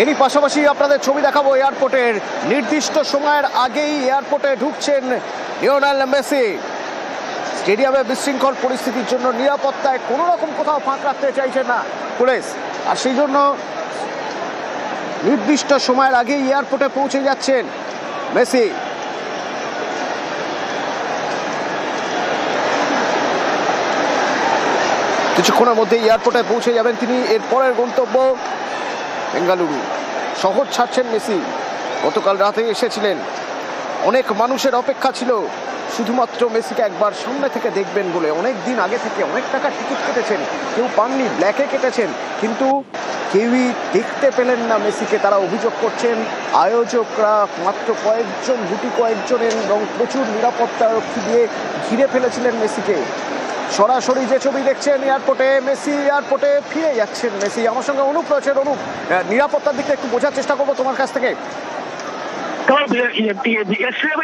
এরই পাশাপাশি আপনাদের ছবি দেখাবো এয়ারপোর্টের। নির্দিষ্ট সময়ের আগেই এয়ারপোর্টে ঢুকছেন লিওনেল মেসি। স্টেডিয়ামে বিশৃঙ্খল পরিস্থিতির জন্য নিরাপত্তায় কোনো রকম কোথাও ফাঁক রাখতে চাইছে না পুলিশ, আর সেই জন্য নির্দিষ্ট সময়ের আগেই এয়ারপোর্টে পৌঁছে যাচ্ছেন মেসি। কিছুক্ষণের মধ্যে এয়ারপোর্টে পৌঁছে যাবেন তিনি। এর পরের গন্তব্য বেঙ্গালুরু। শহর ছাড়ছেন মেসি। গতকাল রাতে এসেছিলেন, অনেক মানুষের অপেক্ষা ছিল শুধুমাত্র মেসিকে একবার সামনে থেকে দেখবেন বলে। অনেক দিন আগে থেকে অনেক টাকা টিকিট কেটেছেন, কেউ পাননি, ব্ল্যাকে কেটেছেন, কিন্তু কেউই দেখতে পেলেন না মেসিকে। তারা অভিযোগ করছেন আয়োজকরা মাত্র কয়েকজন, গুটি কয়েকজনের এবং প্রচুর নিরাপত্তা রক্ষী দিয়ে ঘিরে ফেলেছিলেন মেসিকে। সরাসরি যে ছবি দেখছেন এয়ারপোর্টে, মেসি এয়ারপোর্টে ফিরে যাচ্ছেন মেসি। আমার সঙ্গে অনুপ রয়েছেন। অনুপ, নিরাপত্তার দিকটা একটু বোঝার চেষ্টা করবো তোমার কাছ থেকে।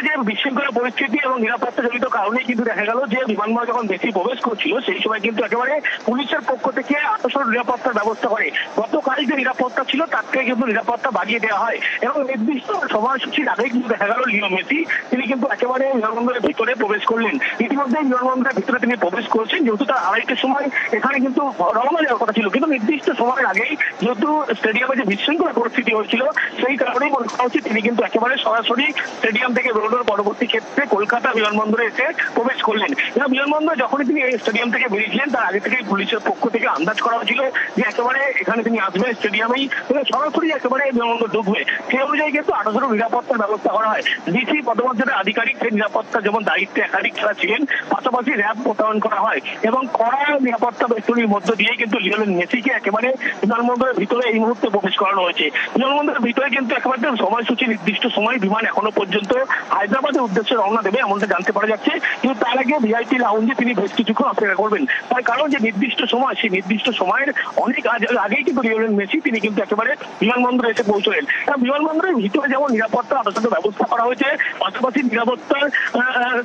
যে বিশৃঙ্খল পরিস্থিতি এবং নিরাপত্তা জনিত কারণে কিন্তু দেখা গেল যে বিমানবন্দর যখন বেশি প্রবেশ করছিল সেই সময় কিন্তু একেবারে পুলিশের পক্ষ থেকে আটশো নিরাপত্তার ব্যবস্থা করে। গতকাল যে নিরাপত্তা ছিল তার থেকে কিন্তু নিরাপত্তা বাড়িয়ে দেওয়া হয় এবং নির্দিষ্ট সময়সূচির আগে কিন্তু দেখা গেল লিও মেসি তিনি কিন্তু একেবারে বিমানবন্দরের ভিতরে প্রবেশ করলেন। ইতিমধ্যে বিমানবন্দরের ভিতরে তিনি প্রবেশ করেছেন, যেহেতু তার আড়াইটার সময় এখানে কিন্তু রওনা দেওয়ার কথা ছিল, কিন্তু নির্দিষ্ট সময়ের আগেই যেহেতু স্টেডিয়ামে যে বিশৃঙ্খল পরিস্থিতি হয়েছিল সেই কারণেই মনে করা হচ্ছে তিনি কিন্তু একেবারে সরাসরি স্টেডিয়াম থেকে বেরোনোর পরবর্তী ক্ষেত্রে কলকাতা বিমানবন্দরে এসে প্রবেশ করলেন। বিমানবন্দর যখনই তিনি এই স্টেডিয়াম থেকে বেরিয়েছিলেন তার আগে থেকেই পুলিশের পক্ষ থেকে আন্দাজ করা হয়েছিল যে একেবারে এখানে তিনি আসবেন স্টেডিয়ামেই, সরাসরি একেবারে বিমানবন্দর ঢুকবে। সেই অনুযায়ী কিন্তু আঠারো নিরাপত্তার ব্যবস্থা করা হয়। ডিসি পদমর্যাদার আধিকারিক সেই নিরাপত্তা যেমন দায়িত্বে একাধিক যারা ছিলেন, পাশাপাশি র্যাব মোতায়েন করা হয় এবং কড়া নিরাপত্তা বেষ্টনীর মধ্য দিয়ে কিন্তু লিওনেল মেসিকে একেবারে বিমানবন্দরের ভিতরে এই মুহূর্তে প্রবেশ করানো হয়েছে। বিমানবন্দরের ভিতরে কিন্তু একেবারে সময়সূচি নির্দিষ্ট সময় বিমান এখনো পর্যন্ত হায়দ্রাবাদের উদ্দেশ্যে রওনা দেবে এমনটা জানতে পারা যাচ্ছে, কিন্তু তার আগে ভিআইপি লাউঞ্জে তিনি বেশ কিছুক্ষণ অপেক্ষা করবেন। তার কারণ যে নির্দিষ্ট সময়, সেই নির্দিষ্ট সময়ের অনেক আগেই কিন্তু লিওনেল মেসি তিনি কিন্তু একেবারে বিমানবন্দরে এসে পৌঁছলেন। বিমানবন্দরের ভিতরে যেমন নিরাপত্তা আপাতত ব্যবস্থা করা হয়েছে, পাশাপাশি নিরাপত্তার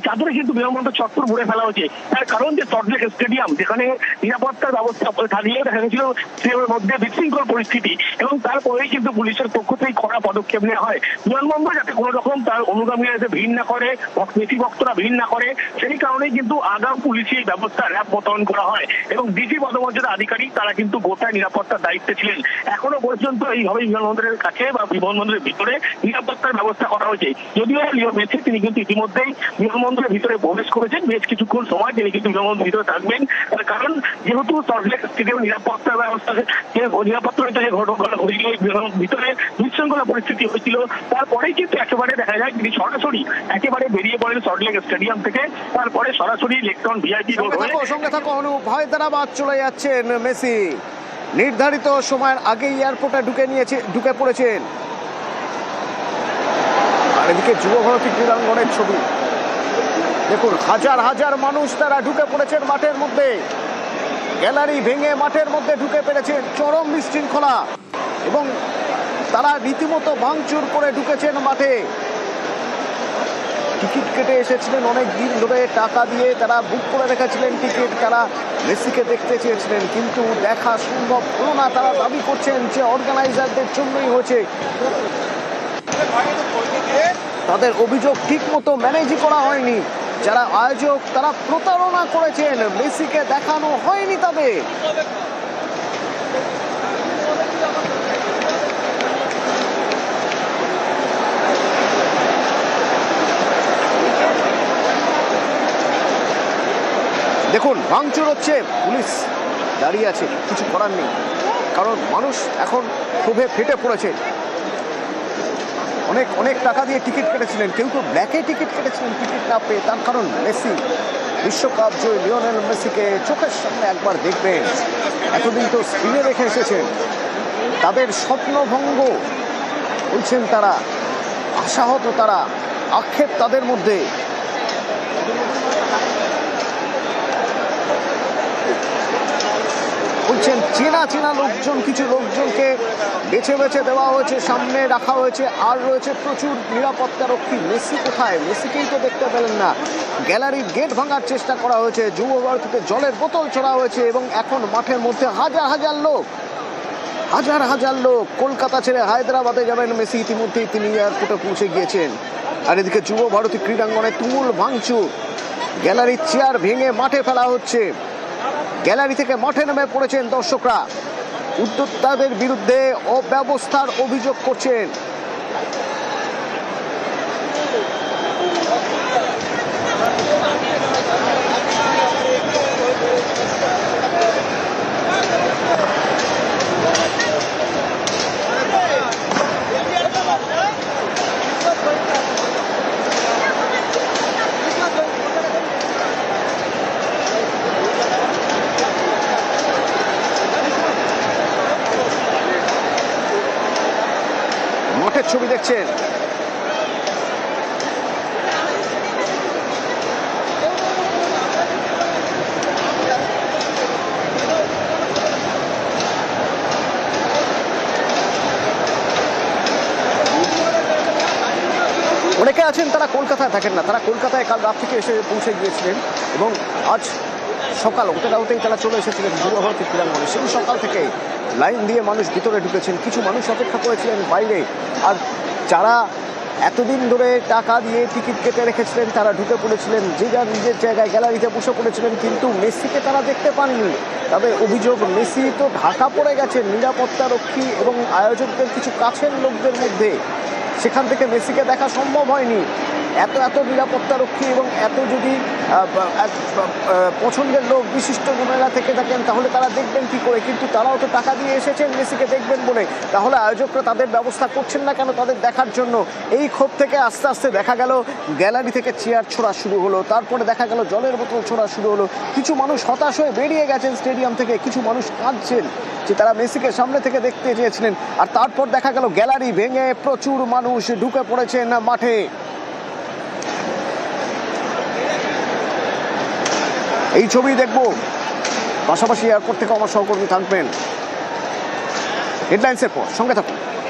চাদরে কিন্তু বিমানবন্দর চত্বর ভরে ফেলা হয়েছে। তার কারণ যে সল্টলেক স্টেডিয়াম যেখানে নিরাপত্তার ব্যবস্থা থাকলেও দেখা গেছিল সেগুলোর মধ্যে বিশৃঙ্খল পরিস্থিতি এবং তারপরেই কিন্তু পুলিশের পক্ষ থেকে কড়া পদক্ষেপ নেওয়া হয় বিমানবন্দর যাতে কোনো রকম তার অনুগামীরা যাতে ভিড় না করে, মেসি ভক্তরা ভিড় না করে, সেই কারণেই কিন্তু আগাম পুলিশি ব্যবস্থা র্যাব মোতায়েন করা হয় এবং ডিসি পদমর্যাদা আধিকারিক তারা কিন্তু গোটা নিরাপত্তার দায়িত্বে ছিলেন। এখনো পর্যন্ত এইভাবে বিমানবন্দরের কাছে বা বিমানবন্দরের ভিতরে নিরাপত্তার ব্যবস্থা করা হয়েছে। যদিও লিও মেসি তিনি কিন্তু ইতিমধ্যেই বিমানবন্দরের ভিতরে প্রবেশ করেছেন, বেশ কিছুক্ষণ সময় তিনি কিন্তু বিমানবন্দরের ভিতরে থাকবেন। তার কারণ যেহেতু সল্টলেক স্টেডিয়াম নিরাপত্তার ব্যবস্থা নিরাপত্তা যে ঘটনা ঘটেছিল ভিতরে বিশৃঙ্খলা পরিস্থিতি হয়েছিল, তারপরেই কিন্তু একেবারে দেখা যায় তিনি সরাসরি একেবারে বেরিয়ে পড়েন সল্টলেক স্টেডিয়াম থেকে, তারপরে সরাসরি লেকটাউন ভিআইপি রোড হয়ে সঙ্গে থাকো অনুপ। হায়দ্রাবাদ চলে যাচ্ছেন মেসি। নির্ধারিত সময়ের আগে এয়ারপোর্টে ঢুকে পড়েছেন। আর এদিকে যুবভারতী ক্রীড়াঙ্গনের ছবি দেখুন, হাজার হাজার মানুষ তারা ঢুকে পড়েছেন মাঠের মধ্যে। গ্যালারি ভেঙে মাঠের মধ্যে ঢুকে পড়েছেন। চরম বিশৃঙ্খলা এবং তারা রীতিমতো ভাঙচুর করে ঢুকেছেন মাঠে। টিকিট কেটে এসেছিলেন অনেক দিন ধরে, টাকা দিয়ে তারা বুক করে রেখেছিলেন টিকিট। তারা মেসিকে দেখতে চেয়েছিলেন কিন্তু দেখা সম্ভব হলো না। তারা দাবি করছেন যে অর্গানাইজারদের জন্যই হয়েছে। তাদের অভিযোগ ঠিক মতো ম্যানেজই করা হয়নি। যারা আয়োজক তারা প্রতারণা করেছেন, মেসিকে দেখানো হয়নি তাদের। দেখুন ভাঙচুর হচ্ছে, পুলিশ দাঁড়িয়ে আছে, কিছু করার নেই, কারণ মানুষ এখন ক্ষোভে ফেটে পড়েছে। অনেক টাকা দিয়ে টিকিট কেটেছিলেন, কেউ কেউ ব্ল্যাকে টিকিট কেটেছিলেন টিকিট না পেয়ে। তার কারণ মেসি, বিশ্বকাপ জয়ী লিওনেল মেসিকে চোখের সামনে একবার দেখবেন। এতদিন তো স্ক্রিনে রেখে এসেছেন, তাদের স্বপ্নভঙ্গ বলছেন তারা, আশাহত তারা, আক্ষেপ তাদের মধ্যে। বলছেন চেনা চেনা লোকজন, কিছু লোকজনকে বেছে বেছে দেওয়া হয়েছে, সামনে রাখা হয়েছে, আর রয়েছে প্রচুর নিরাপত্তা রক্ষী। মেসি কোথায়? মেসিকেই তো দেখতে পেলেন না। গ্যালারির গেট ভাঙার চেষ্টা করা হয়েছে, যুব ভারতীতে জলের বোতল ছোড়া হয়েছে এবং এখন মাঠের মধ্যে হাজার হাজার লোক কলকাতা ছেড়ে হায়দ্রাবাদে যাবেন মেসি। ইতিমধ্যেই তিনি এয়ারপোর্টে পৌঁছে গিয়েছেন। আর এদিকে যুব ভারতী ক্রীড়াঙ্গনে তুমুল ভাঙচুর, গ্যালারির চেয়ার ভেঙে মাঠে ফেলা হচ্ছে, গ্যালারি থেকে মাঠে নেমে পড়েছেন দর্শকরা, উদ্যোক্তাদের বিরুদ্ধে অব্যবস্থার অভিযোগ করছেন। মাঠের ছবি দেখছেন, অনেকে আছেন তারা কলকাতায় থাকেন না, তারা কলকাতায় কাল রাত থেকে এসে পৌঁছে গিয়েছিলেন এবং আজ সকাল হতেই তারা চলে এসেছিলেন যুব ভারতী ক্রীড়াঙ্গনে। সেই সকাল থেকে লাইন দিয়ে মানুষ ভিতরে ঢুকেছেন, কিছু মানুষ অপেক্ষা করেছিলেন বাইরে, আর যারা এতদিন ধরে টাকা দিয়ে টিকিট কেটে রেখেছিলেন তারা ঢুকে পড়েছিলেন, যে যার নিজের জায়গায় গ্যালারিতে বসে পড়েছিলেন, কিন্তু মেসিকে তারা দেখতে পাননি। তাদের অভিযোগ, মেসি তো ঢাকা পড়ে গেছেন নিরাপত্তা রক্ষী এবং আয়োজকদের কিছু কাছের লোকদের মধ্যে, সেখান থেকে মেসিকে দেখা সম্ভব হয়নি। এত নিরাপত্তা রক্ষী এবং এত যদি পছন্দের লোক বিশিষ্ট গুণেরা থেকে থাকেন তাহলে তারা দেখবেন কি করে, কিন্তু তারাও তো টাকা দিয়ে এসেছেন মেসিকে দেখবেন বলে, তাহলে আয়োজকরা তাদের ব্যবস্থা করছেন না কেন তাদের দেখার জন্য? এই ক্ষোভ থেকে আস্তে আস্তে দেখা গেল গ্যালারি থেকে চেয়ার ছোড়া শুরু হলো, তারপরে দেখা গেল জলের বোতল ছোড়া শুরু হলো, কিছু মানুষ হতাশ হয়ে বেরিয়ে গেছেন স্টেডিয়াম থেকে, কিছু মানুষ কাঁদছেন যে তারা মেসিকে সামনে থেকে দেখতে চেয়েছিলেন। আর তারপর দেখা গেল গ্যালারি ভেঙে প্রচুর মানুষ ঢুকে পড়েছেন মাঠে। এই ছবি দেখব, পাশাপাশি এয়ারপোর্ট থেকে আমার সহকর্মী থাকবেন হেডলাইন্সের পর, সঙ্গে থাকুন।